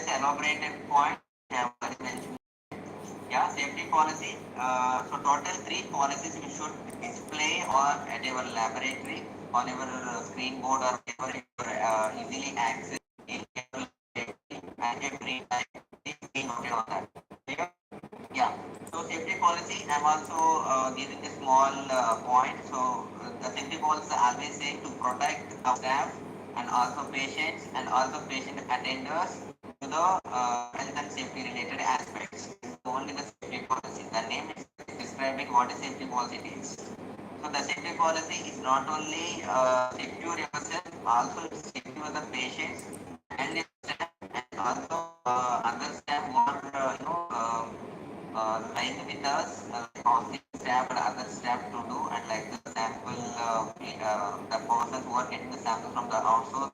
just elaborate a point I have already mentioned. Yeah, safety policy. So total three policies we should display or at our laboratory on our screen board or wherever you easily access in your safety and every time we noted on that. Yeah. Yeah. So safety policy, I'm also giving a small point. So the safety policy always say to protect our staff and also patients and also patient attenders to the health and safety related aspects. This is only the safety policy. The name is describing what a safety policy is. So the safety policy is not only secure yourself, also secure the patients and your staff and also other staff who are lying with us, causing staff and other staff to do, and like the sample, the persons who are getting the sample from the outsource,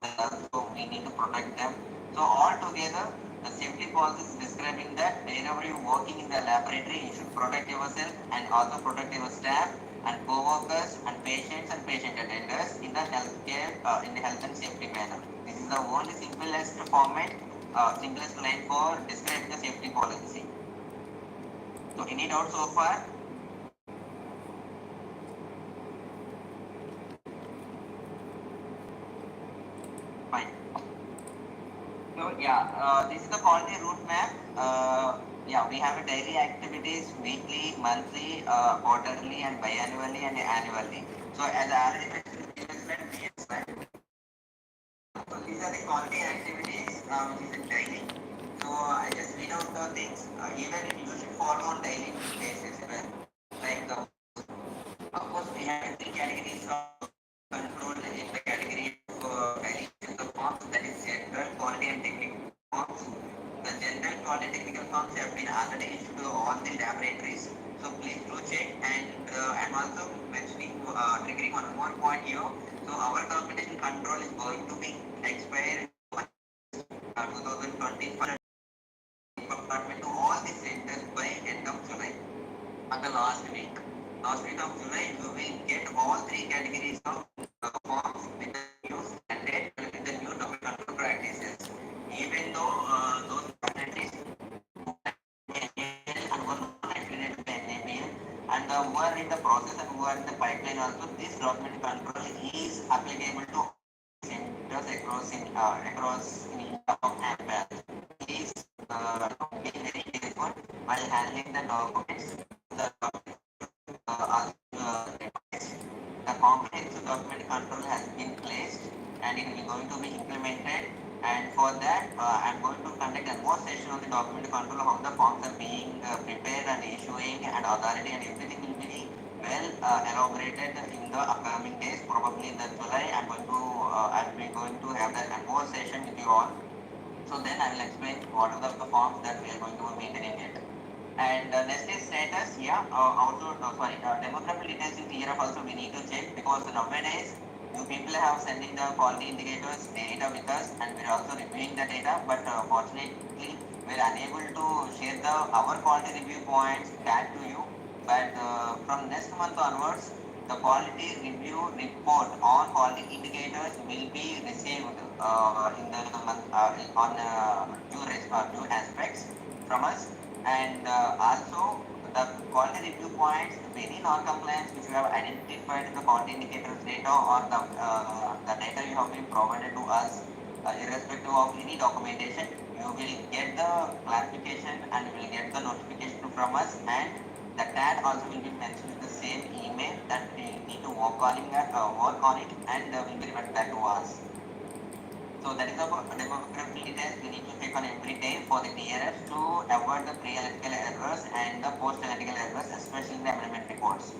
so we need to protect them. So all together, the safety policy is describing that wherever you're working in the laboratory, you should protect yourself and also protect your staff and co-workers and patients and patient attenders in the healthcare, in the health and safety manner. This is the only simplest format, simplest line for describing the safety policy. So any doubts so far? Fine. So yeah, this is the quality route map. Yeah, we have a daily activities, weekly, monthly, quarterly, and biannually and annually. So as I already mentioned in the previous slide, so these are the quality activities which is in daily. So I just read out the things. Even you should follow on daily basis. Like of course we have three categories of control in the category of daily the forms, that is general, quality and technical forms. The general quality and technical forms have been already issued to all the laboratories. So please do check, and I'm also mentioning triggering on one point here. So our documentation control is going to be expired 2025 department to all the centers by end of July. On the last week of July, you will get all three categories of forms with the new standard with the new document control practices. Even though those practices and were not accredited by NABL and who are in the process and who are in the pipeline also, this document control is applicable to centers across in India and well. Please be very careful while handling the documents. The comprehensive document control has been placed and it is going to be implemented, and for that I am going to conduct a more session on the document control, how the forms are being prepared and issuing and authority and everything will be well elaborated in the upcoming days. Probably in the July I am going to have that more session with you all. So then I will explain what are the forms that we are going to be maintaining it. And next is status. Yeah, also demographic details in TRF also we need to check, because nowadays you people have sending the quality indicators data with us and we are also reviewing the data, but fortunately we are unable to share our quality review points back to you. But from next month onwards, the quality review report on quality indicators will be received in the month on two aspects from us, and also the quality review points, any non-compliance which you have identified in the quality indicators data or the data you have been provided to us, irrespective of any documentation, you will get the clarification and you will get the notification from us, and the tag also will be mentioned in the same email that we need to work on it and will be referred back to us. So that is about demographic details we need to check on every day for the TRFs to avoid the pre-analytical errors and the post-analytical errors, especially in the amendment reports.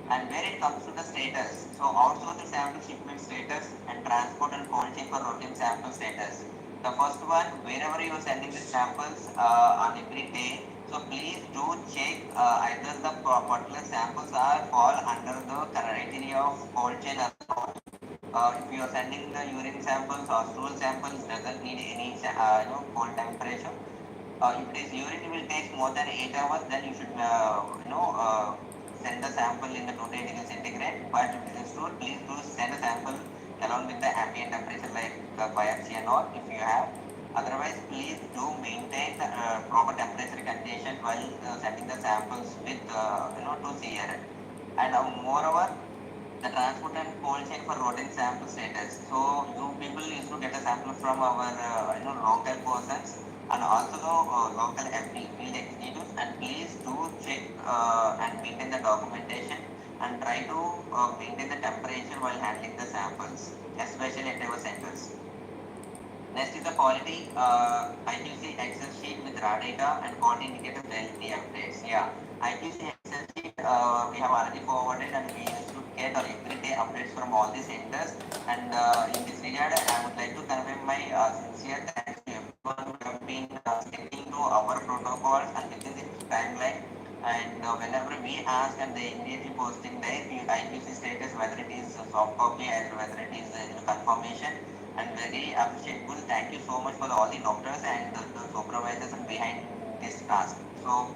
And where it comes to the status, so outsourced sample shipment status and transport and cold chain for routine sample status. The first one, wherever you are sending the samples on every day, so please do check either the particular samples are fall under the criteria of cold chain or not. If you are sending the urine samples or stool samples, doesn't need any cold temperature. If it is urine, it will take more than 8 hours. Then you should send the sample in the 2 degree centigrade. But if it is stool, please do send a sample along with the ambient temperature like biopsy and all if you have. Otherwise, please do maintain the proper temperature condition while sending the samples with to CRN. And moreover, the transport and cold chain for routine sample status. So you people used to get a sample from our local persons and also local FD field executives, and please do check and maintain the documentation and try to maintain the temperature while handling the samples, especially at our centers. Next is the quality IQC Excel sheet with raw data and quality indicator daily updates. Yeah, IQC Excel sheet we have already forwarded, and we used to get everyday updates from all the centers. And in this regard, I would like to convey my sincere thanks to everyone who have been sticking to our protocols and within this timeline. And whenever we ask, and they immediately posting their IQC status, whether it is soft copy or whether it is confirmation, and very appreciable. Thank you so much for all the doctors and the supervisors behind this task. So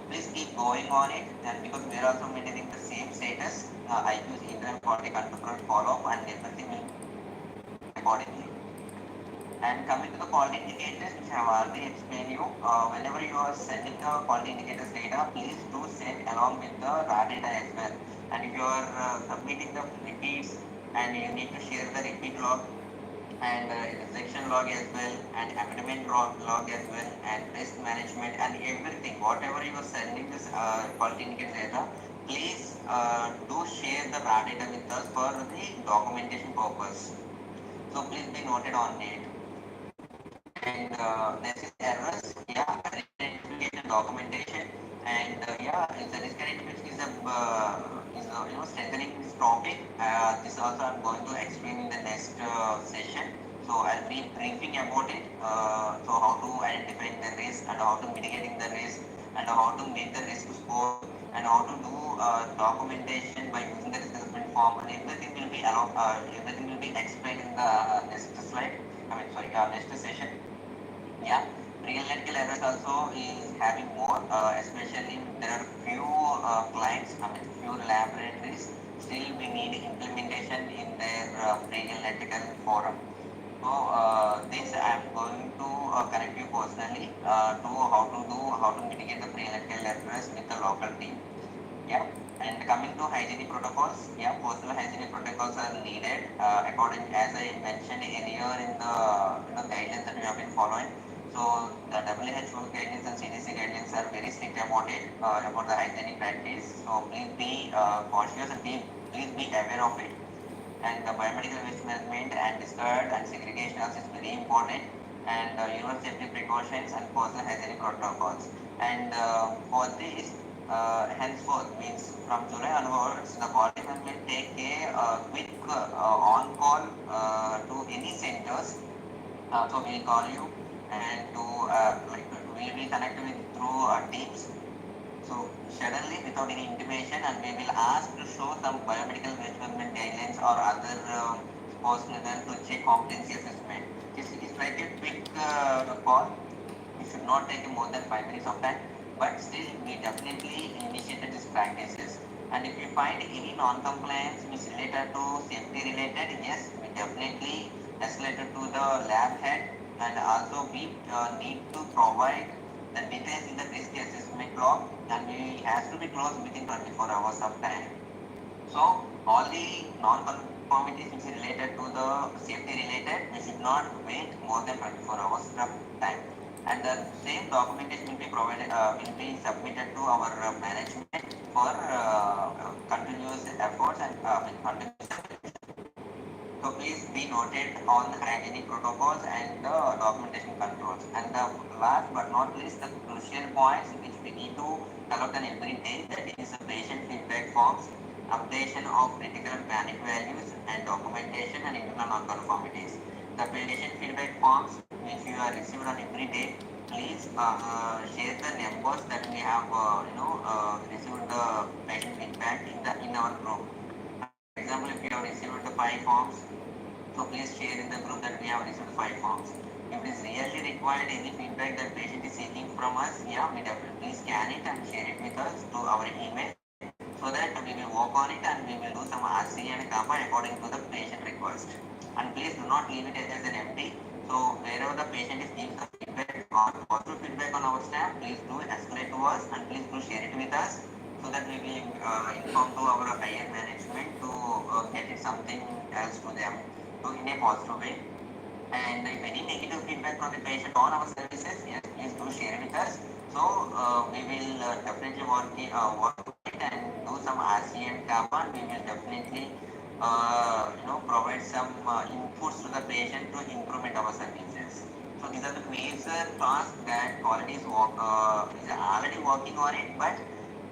please keep going on it, and because we are also maintaining the same status, IQ's internal quality control follow up, and everything will be accordingly. And coming to the quality indicators, which I have already explained you, whenever you are sending the quality indicators data, please do send along with the raw data as well. And if you are submitting the repeats, and you need to share the repeat log and section log as well, and amendment log as well, and risk management and everything, whatever you are sending this quality indicator data, please do share the raw data with us for the documentation purpose. So please be noted on it. And next is errors. Yeah, identification documentation, and it's a risk identification is strengthening this topic. This also I'm going to explain in the next session. So I'll be briefing about it. So how to identify the risk and how to mitigating the risk and how to make the risk score and how to do documentation by using the risk assessment form, and everything will be everything will be explained in the next slide. Next session. Yeah, real ethical errors also is having more, especially there are few clients, few laboratories, still we need implementation in their real ethical forum. So this I am going to connect you personally to how to mitigate the real ethical errors with the local team. Yeah, and coming to hygienic protocols, yeah, personal hygienic protocols are needed according as I mentioned earlier in the guidelines that we have been following. So the WHO guidelines and CDC guidelines are very strict about it, about the hygienic practice. So please be cautious and please be aware of it. And the biomedical waste management and discard and segregation also is very important. And human safety precautions and personal hygienic protocols. And for this, henceforth means from July onwards, the quality will take a quick on-call to any centers. So we'll call you and to we'll be connected with through Teams. So suddenly, without any intimation, and we will ask to show some biomedical waste management guidelines or other personal to check competency assessment. It's like a quick call. It should not take more than 5 minutes of time, but still we definitely initiated these practices. And if you find any non-compliance which is related to safety related, yes, we definitely escalated to the lab head, and also we need to provide the details in the risk assessment log, and we has to be closed within 24 hours of time. So all the non-conformities which is related to the safety related, we should not wait more than 24 hours of time. And the same documentation will be provided, will be submitted to our management for continuous efforts and continuous. So please be noted on the hygienic protocols and the documentation controls. And the last but not least, the crucial points which we need to collect on every day, that is the patient feedback forms, updation of critical and panic values, and documentation and internal non-conformities. The patient feedback forms which you are received on every day, please share the numbers that we have received the patient feedback in our group. For example, if you have received the 5 forms, so please share in the group that we have received 5 forms. If it is really required any feedback that patient is seeking from us, yeah, we definitely scan it and share it with us to our email, so that we will work on it and we will do some RC and kappa according to the patient request. And please do not leave it as an empty. So wherever wherever the patient is giving the feedback or positive feedback on our staff, please do escalate to us and please do share it with us so that we will inform to our higher management to get it something else to them to in a positive way. And if any negative feedback from the patient on our services, yes, please do share with us. So we will definitely work to it and do some RCM kappa. We will definitely provide some inputs to the patient to implement our services. So these are the major tasks that quality is already working on it, but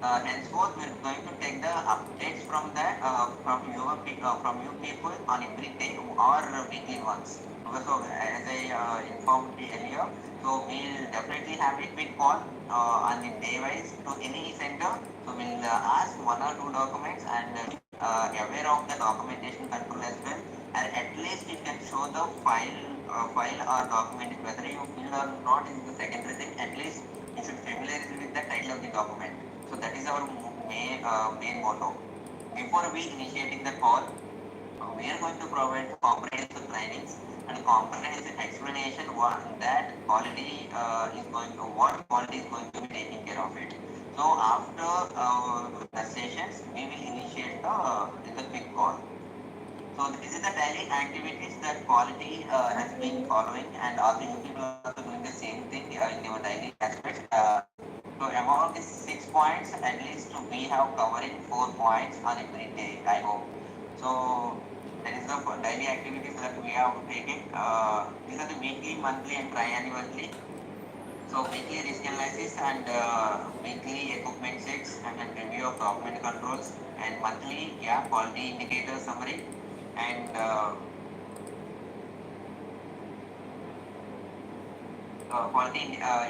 henceforth we are going to take the updates from that from you people on every day or weekly once. So as I informed earlier, so we'll definitely have a quick call on the day wise to any center. So we'll ask one or two documents and aware of the documentation control as well. And at least you can show the file or document whether you fill or not is the secondary thing. At least you should familiarize with the title of the document. So that is our main motto. Before we initiating the call, we are going to provide comprehensive trainings and comprehensive explanation that quality what quality is going to be taking care of it. So after the sessions, we will initiate the quick call. So this is the daily activities that quality has been following, and also you people are also doing the same thing in your daily aspects. So among these 6 points, at least we have covering 4 points on every day, I hope. So that is the daily activities that we have taken. These are the weekly, monthly, and triannually. So weekly risk analysis and weekly equipment checks and then review of document controls, and monthly, yeah, quality indicator summary and quality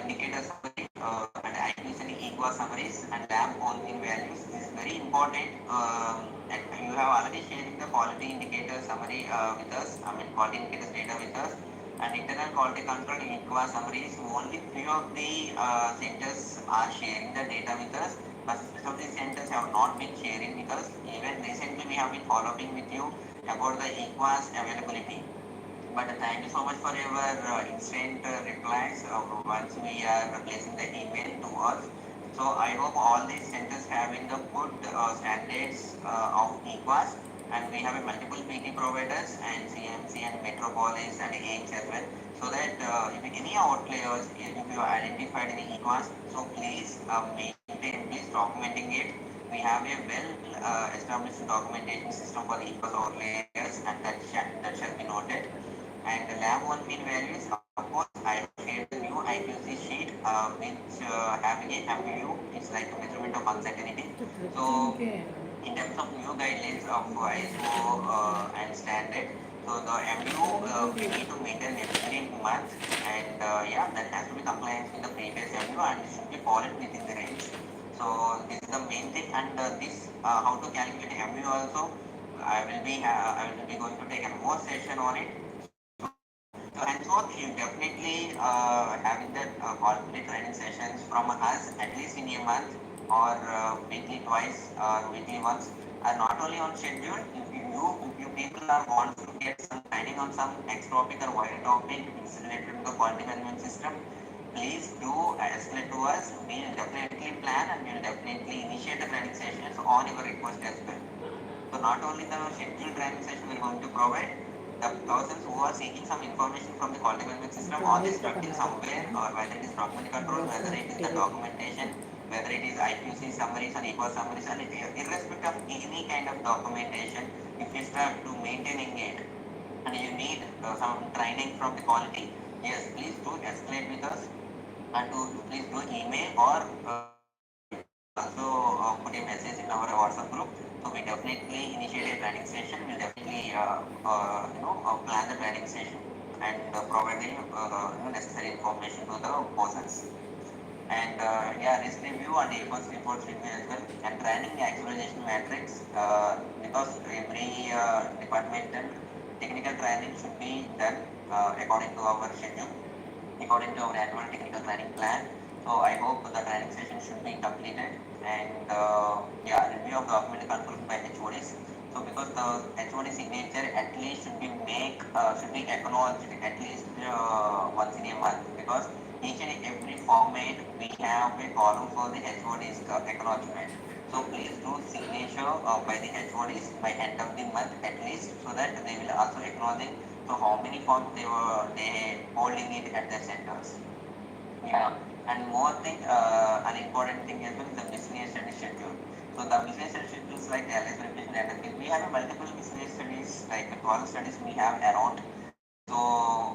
indicator summary and IQs and equa summaries and lab on in values. This is very important. And you have already shared the quality indicator summary with us. I mean quality indicators data with us. And internal quality control equa summaries. Only few of the centers are sharing the data with us. But some of these centers have not been sharing with us. Even recently we have been following with you about the equas availability. But thank you so much for your instant replies once we are placing the email to us. So I hope all these centers having the good standards of EQUAS, and we have a multiple PT providers and CMC and Metropolis and AIMS as well. So that if any outliers, if you identified any EQUAS, so please maintain, please documenting it. We have a well established documentation system for the EQUAS outliers, and that shall be noted. And the lab 1 mean values, of course, I have shared the new IQC sheet which having a MU, it's like a measurement of uncertainty. So in terms of new guidelines of ISO and standard, so the MU we need to maintain every month, and yeah, that has to be compliant with the previous MU and it should be followed within the range. So this is the main thing, and this how to calculate MU also. I will be going to take a more session on it. So henceforth, you definitely having that quality training sessions from us at least in a month or weekly twice or weekly once, are not only on schedule. If you people are want to get some training on some next topic or wider topic related to the quality management system, please do escalate to us. We will definitely plan and we will definitely initiate the training sessions on your request as well. So not only the scheduled training session we are going to provide, the persons who are seeking some information from the quality management system or they stuck in somewhere, or whether it is document control, whether it is the documentation, whether it is IQC summaries and equal summaries, and irrespective of any kind of documentation, if you start to maintaining it and you need some training from the quality, yes, please do escalate with us and please do email or also put a message in our WhatsApp group. So we definitely initiate a training session. We'll definitely plan the training session and provide the necessary information to the persons. And yeah, risk review and efforts reports review as well. And training the actualization matrix because every departmental technical training should be done according to our schedule, according to our annual technical training plan. So I hope the training session should be completed, and yeah, review of document control by HODs. So because the HOD signature at least should be acknowledged at least once in a month, because each and every format we have a column for the HOD's acknowledgement. So please do signature by the HODs by end of the month at least, so that they will also acknowledge so how many forms they holding it at their centers. Yeah, and more thing, an important thing as well is the miscellaneous study schedule. So the miscellaneous study schedule is like LS preparation and everything. We have a multiple miscellaneous studies, like 12 studies we have around. So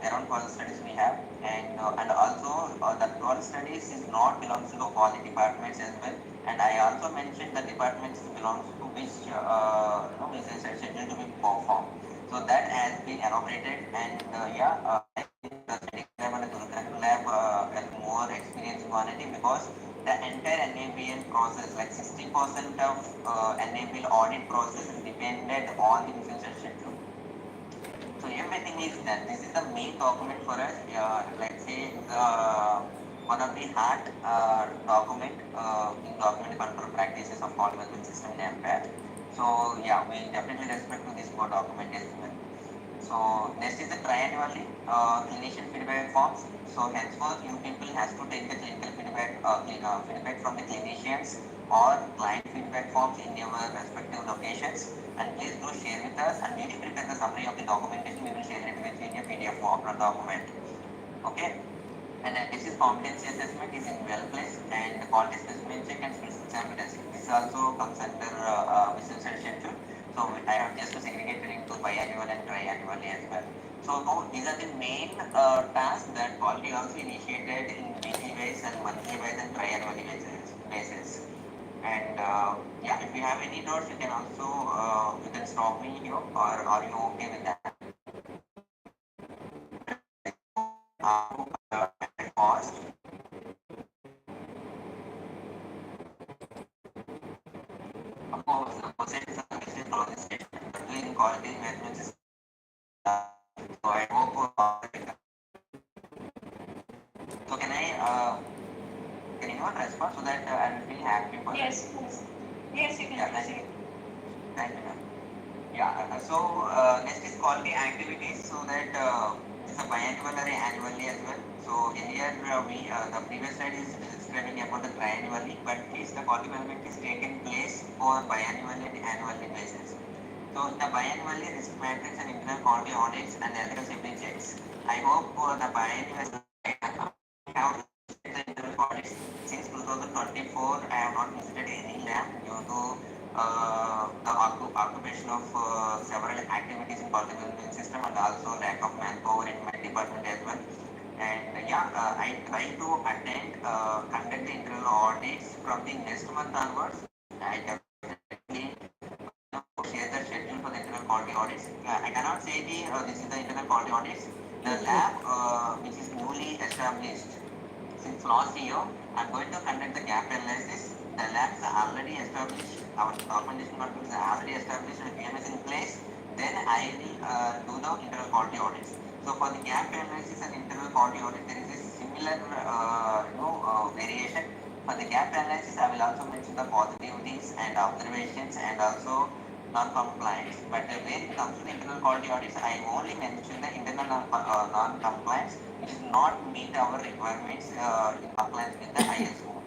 around 12 studies we have, and also the 12 studies is not belongs to all the departments as well. And I also mentioned the departments belongs to which miscellaneous study schedule to be performed. So that has been elaborated, and I think the study lab and the curriculum lab has more experience on it, because the entire NABL process, like 60% of NABL audit process is dependent on the miscellaneous schedule. So everything is done. This is the main document for us. Let's say one of the hard document in document control practices of all management system in MPAT. So yeah, we definitely respect to this core document as well. So next is the triannually clinician feedback forms. So henceforth, you people has to take the clinical feedback from the clinicians or client feedback forms in your respective locations. And please do share with us, and we will prepare the summary of the documentation. We will share it with you in a PDF form or document. Okay. And this is competency assessment is in well placed, and the quality specimen check and special sample testing. This also comes under business schedule. So I have just segregated into biannual and triannually as well. So these are the main tasks that quality also initiated in weekly wise and monthly wise and triannually basis. And yeah, if you have any doubts, you can also you can stop me here, or are you okay with that? Cost. Of course, the percentage of business organization, but doing quality management is so I hope. So can anyone respond so that I will be happy? Yes, yes, you can proceed. Thank you. So next is quality activities, so that it's a biannual or annually as well. So earlier the previous slide is describing about the triannually, but this the quality management is taken place for biannually and annually basis. So the biannually risk matrix and internal quality audits and ethical safety checks. I hope the biannual have the internal audits since 2024. I have not visited any lab due to the occupation of several activities in quality management system, and also lack of manpower in my department as well. And I try to conduct the internal audits from the next month onwards. I definitely share the schedule for the internal quality audits. I cannot say this is the internal quality audits. The lab which is newly established since last year, I'm going to conduct the gap analysis. The labs are already established, our documentation controls are already established, and PMS in place. Then I will do the internal quality audits. So for the gap analysis and internal quality audit, there is a similar variation. For the gap analysis, I will also mention the positivities and observations and also non-compliance. But when it comes to the internal quality audits, I only mention the internal non-compliance, which is not meet our requirements in compliance with the ISO.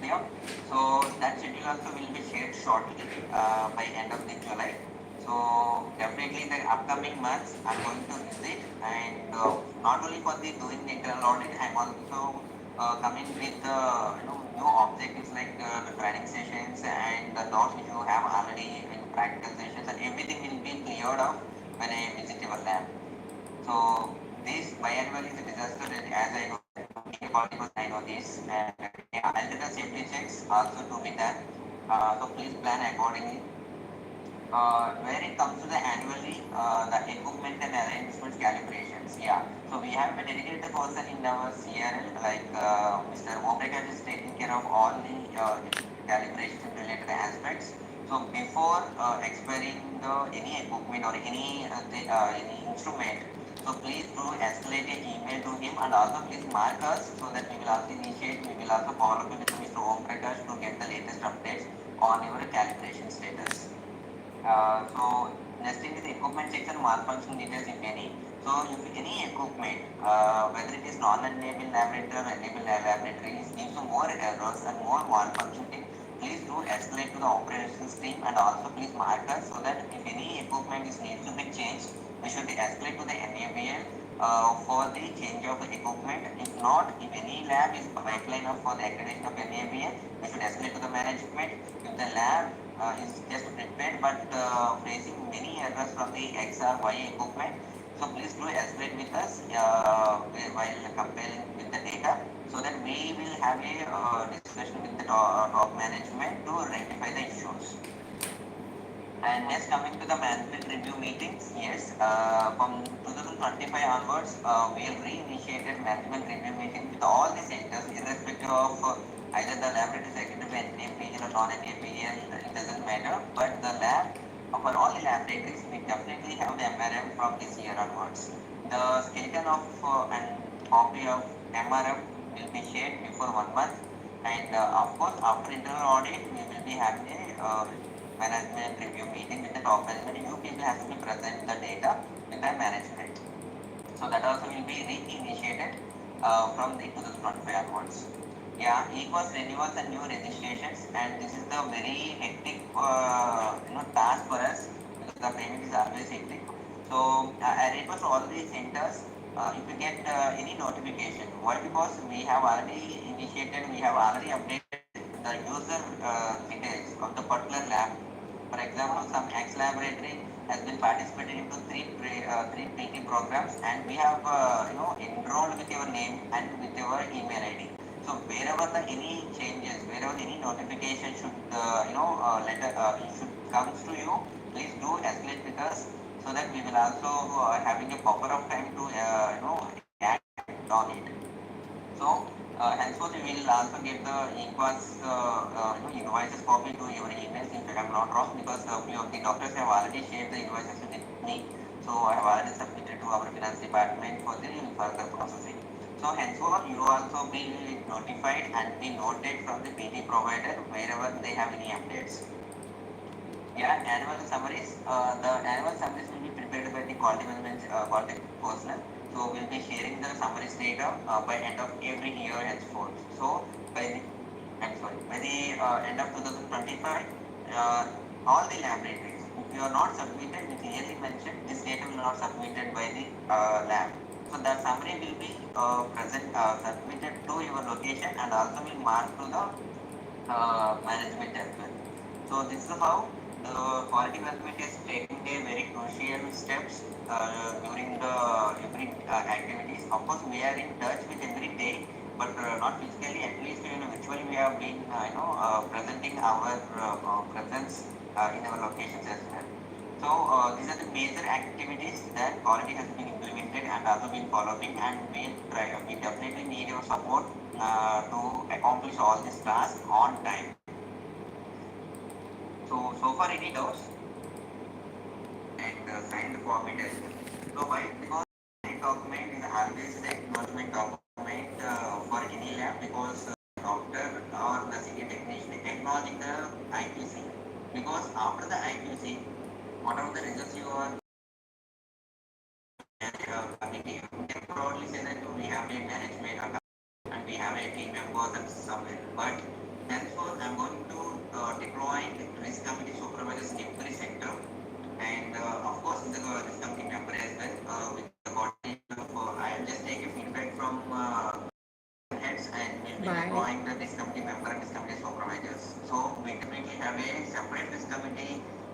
Yeah. So that schedule also will be shared shortly by end of the July. So definitely in the upcoming months, I'm going to visit, and not only for the doing the internal audit, I'm also coming with new objectives like the training sessions and the notes which you have already in practical sessions, and everything will be cleared out when I visit your lab. So this biannual is a disaster, as I know, I know this, and alternate safety checks also to be done. So please plan accordingly. When it comes to the annually, the equipment and arrangements calibrations, yeah. So we have a dedicated person in our CRL, like Mr. Omreka is taking care of all the calibration related aspects. So before expiring any equipment or any instrument, so please do escalate an email to him, and also please mark us so that we will also initiate, we will also follow up with Mr. Om Prakash to get the latest updates on your calibration status. So next thing is equipment checks and malfunction details if any. So if any equipment, whether it is non-enabled laboratory or enabled laboratories, gives you more errors and more malfunctioning, please do escalate to the operations team and also please mark us so that if any equipment is needs to be changed, we should escalate to the NABL for the change of the equipment. If not, if any lab is pipeline up for the accreditation of NABL, we should escalate to the management. If the lab is just prepared but facing many errors from the X or Y equipment, so please do escalate with us while comparing with the data so that we will have a discussion with the top management to rectify the issues. And next coming to the management review meetings, yes, from 2025 onwards, we will reinitiated management review meeting with all the centers, irrespective of either the laboratory secretary, NAPL or non-NAPL, it doesn't matter. But the lab, for all the laboratories, we definitely have the MRM from this year onwards. The skeleton of and copy of MRM will be shared before 1 month, and of course, after internal audit, we will be having a management review meeting with the top management. You people have to be present the data with the management. So that also will be reinitiated from the 2025 onwards. Yeah, equals renewals and new registrations, and this is the very hectic task for us because the payment is always hectic. So I request all the centers if you get any notification. Why? Because we have already initiated, we have already updated the user details of the particular lab. For example, some X laboratory has been participated into three PT programs, and we have enrolled with your name and with your email ID. So wherever the any changes, wherever any notification should letter should comes to you, please do escalate with us so that we will also having a buffer of time to act on it. So henceforth we will also get the EQUAS invoices copy to your emails if I am not wrong, because a few of the doctors have already shared the invoices with me. So I have already submitted to our finance department for the further processing. So henceforth you also be notified and be noted from the PT provider wherever they have any updates. Yeah, annual summaries. The annual summaries will be prepared by the quality management quality personnel. So we'll be sharing the summaries data by end of every year henceforth. So by the by the end of 2025, all the laboratories, if you are not submitted, we clearly mentioned this data will not submitted by the lab. So the summary will be submitted to your location and also will mark to the management as well. So this is how the quality management is taking a very crucial steps during the every activities. Of course, we are in touch with every day, but not physically. At least virtually, we have been presenting our presence in our locations as well. So these are the major activities that quality has been implemented and also been following, and we definitely need your support to accomplish all these tasks on time. So far any doubts? And signed format as well. So why? Because signed document is always the acknowledgement document for any lab, because doctor or the senior technician acknowledging the IQC. Because after the IQC, whatever the results you are committee, you can proudly say that we have a management and we have a team members and somewhere. But henceforth, I'm going to deploy risk committee supervisors in every sector, and of course the risk committee member as well with the body of I will just take a feedback from heads and we'll be deploying the risk committee member and risk committee supervisors. So we definitely have a separate risk committee